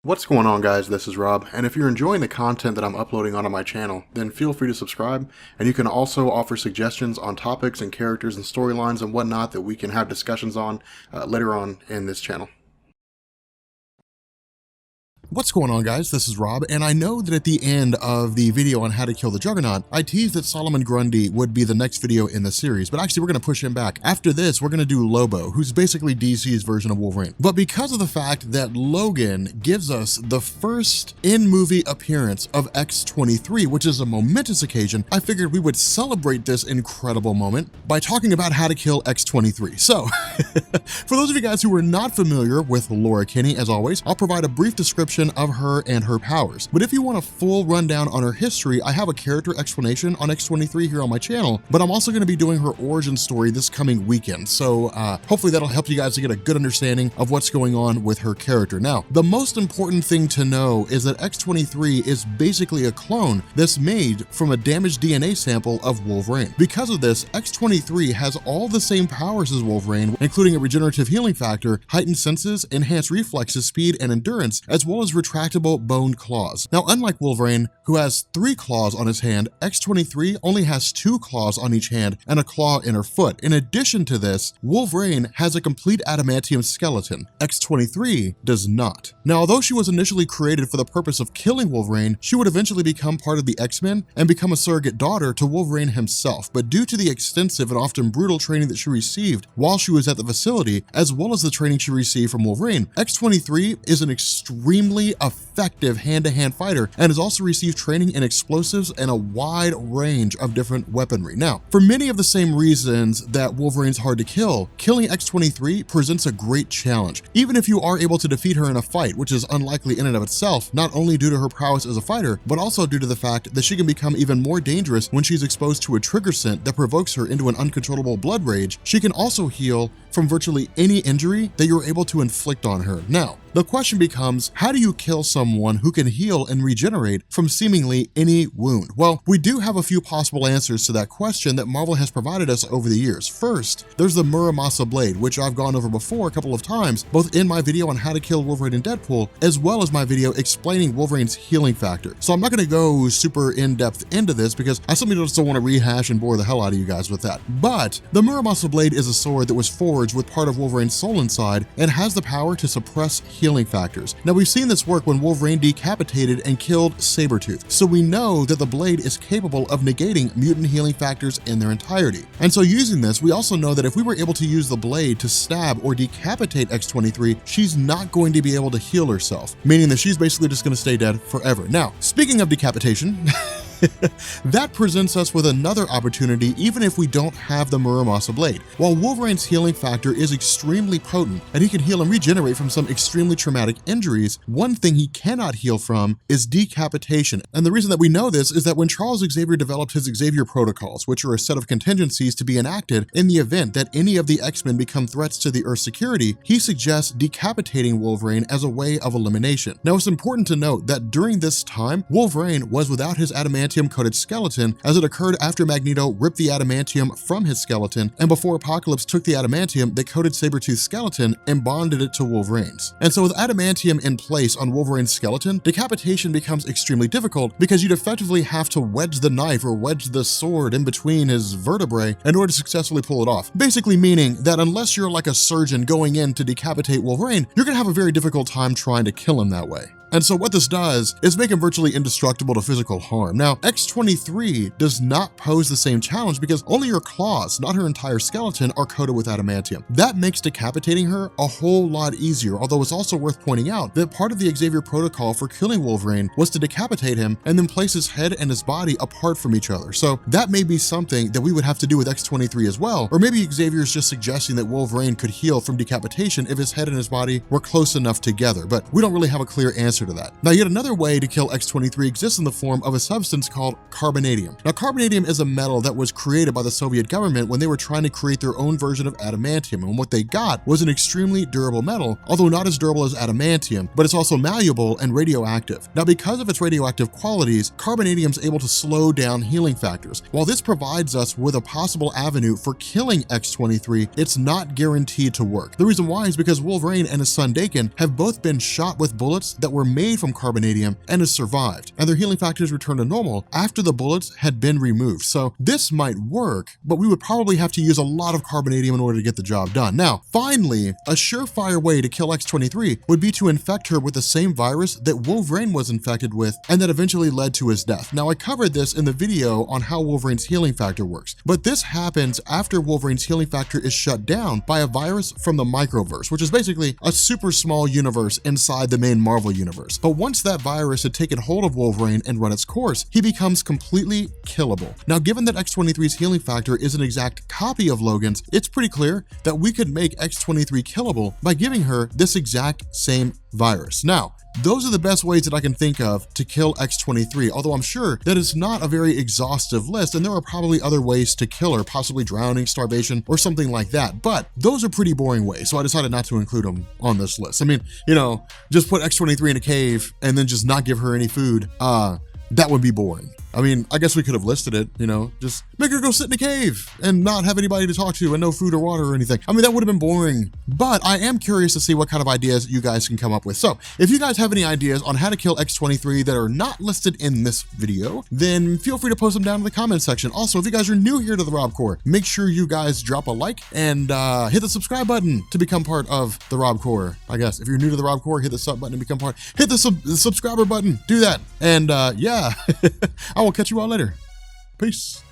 What's going on, guys? This is Rob, and if you're enjoying the content that I'm uploading onto my channel, then feel free to subscribe, and you can also offer suggestions on topics and characters and storylines and whatnot that we can have discussions on later on in this channel. What's going on, guys? This is Rob, and I know that at the end of the video on how to kill the Juggernaut, I teased that Solomon Grundy would be the next video in the series, but actually we're going to push him back. After this, we're going to do Lobo, who's basically DC's version of Wolverine. But because of the fact that Logan gives us the first in-movie appearance of X-23, which is a momentous occasion, I figured we would celebrate this incredible moment by talking about how to kill X-23. So, for those of you guys who are not familiar with Laura Kinney, as always, I'll provide a brief description of her and her powers. But if you want a full rundown on her history, I have a character explanation on X-23 here on my channel, but I'm also going to be doing her origin story this coming weekend. So hopefully that'll help you guys to get a good understanding of what's going on with her character. Now, the most important thing to know is that X-23 is basically a clone that's made from a damaged DNA sample of Wolverine. Because of this, X-23 has all the same powers as Wolverine, including a regenerative healing factor, heightened senses, enhanced reflexes, speed, and endurance, as well as retractable boned claws. Now, unlike Wolverine, who has 3 claws on his hand, X-23 only has 2 claws on each hand and a claw in her foot. In addition to this, Wolverine has a complete adamantium skeleton. X-23 does not. Now, although she was initially created for the purpose of killing Wolverine, she would eventually become part of the X-Men and become a surrogate daughter to Wolverine himself. But due to the extensive and often brutal training that she received while she was at the facility, as well as the training she received from Wolverine, X-23 is an extremely effective hand-to-hand fighter and has also received training in explosives and a wide range of different weaponry. Now, for many of the same reasons that Wolverine's hard to kill, killing X-23 presents a great challenge. Even if you are able to defeat her in a fight, which is unlikely in and of itself, not only due to her prowess as a fighter, but also due to the fact that she can become even more dangerous when she's exposed to a trigger scent that provokes her into an uncontrollable blood rage. She can also heal from virtually any injury that you're able to inflict on her. Now, the question becomes, how do you kill someone who can heal and regenerate from seemingly any wound? Well, we do have a few possible answers to that question that Marvel has provided us over the years. First, there's the Muramasa Blade, which I've gone over before a couple of times, both in my video on how to kill Wolverine in Deadpool, as well as my video explaining Wolverine's healing factor. So I'm not going to go super in-depth into this because I simply just don't want to rehash and bore the hell out of you guys with that. But the Muramasa Blade is a sword that was forged with part of Wolverine's soul inside and has the power to suppress healing factors. Now, we've seen this work when Wolverine decapitated and killed Sabretooth, so we know that the blade is capable of negating mutant healing factors in their entirety. And so using this, we also know that if we were able to use the blade to stab or decapitate X-23, she's not going to be able to heal herself, meaning that she's basically just going to stay dead forever. Now, speaking of decapitation, that presents us with another opportunity even if we don't have the Muramasa Blade. While Wolverine's healing factor is extremely potent and he can heal and regenerate from some extremely traumatic injuries, one thing he cannot heal from is decapitation. And the reason that we know this is that when Charles Xavier developed his Xavier protocols, which are a set of contingencies to be enacted in the event that any of the X-Men become threats to the Earth's security, he suggests decapitating Wolverine as a way of elimination. Now, it's important to note that during this time, Wolverine was without his adamantium-coated skeleton, as it occurred after Magneto ripped the adamantium from his skeleton and before Apocalypse took the adamantium that coated Sabretooth's skeleton and bonded it to Wolverine's. And so with adamantium in place on Wolverine's skeleton, decapitation becomes extremely difficult because you'd effectively have to wedge the knife or wedge the sword in between his vertebrae in order to successfully pull it off. Basically meaning that unless you're like a surgeon going in to decapitate Wolverine, you're gonna have a very difficult time trying to kill him that way. And so what this does is make him virtually indestructible to physical harm. Now, X-23 does not pose the same challenge because only her claws, not her entire skeleton, are coated with adamantium. That makes decapitating her a whole lot easier, although it's also worth pointing out that part of the Xavier protocol for killing Wolverine was to decapitate him and then place his head and his body apart from each other. So that may be something that we would have to do with X-23 as well, or maybe Xavier's just suggesting that Wolverine could heal from decapitation if his head and his body were close enough together, but we don't really have a clear answer to that. Now, yet another way to kill X-23 exists in the form of a substance called Carbonadium. Now, Carbonadium is a metal that was created by the Soviet government when they were trying to create their own version of adamantium, and what they got was an extremely durable metal, although not as durable as adamantium, but it's also malleable and radioactive. Now, because of its radioactive qualities, Carbonadium is able to slow down healing factors. While this provides us with a possible avenue for killing X-23, it's not guaranteed to work. The reason why is because Wolverine and his son Daken have both been shot with bullets that were made from carbonadium and has survived, and their healing factors returned to normal after the bullets had been removed. So this might work, but we would probably have to use a lot of carbonadium in order to get the job done. Now, finally, a surefire way to kill X-23 would be to infect her with the same virus that Wolverine was infected with and that eventually led to his death. Now, I covered this in the video on how Wolverine's healing factor works, but this happens after Wolverine's healing factor is shut down by a virus from the microverse, which is basically a super small universe inside the main Marvel universe. But once that virus had taken hold of Wolverine and run its course, he becomes completely killable. Now, given that X-23's healing factor is an exact copy of Logan's, it's pretty clear that we could make X-23 killable by giving her this exact same virus. Now, those are the best ways that I can think of to kill X-23, although I'm sure that it's not a very exhaustive list, and there are probably other ways to kill her, possibly drowning, starvation, or something like that, but those are pretty boring ways, so I decided not to include them on this list. I mean, you know, just put X-23 in a cave and then just not give her any food. That would be boring. I mean, I guess we could have listed it, you know, just make her go sit in a cave and not have anybody to talk to and no food or water or anything. I mean, that would have been boring, but I am curious to see what kind of ideas you guys can come up with. So if you guys have any ideas on how to kill X-23 that are not listed in this video, then feel free to post them down in the comment section. Also, if you guys are new here to the Rob Corps, make sure you guys drop a like and hit the subscribe button to become part of the Rob Corps. I guess if you're new to the Rob Corps, hit the sub button to become part. Hit the subscriber button, do that. And yeah, I will catch you all later. Peace.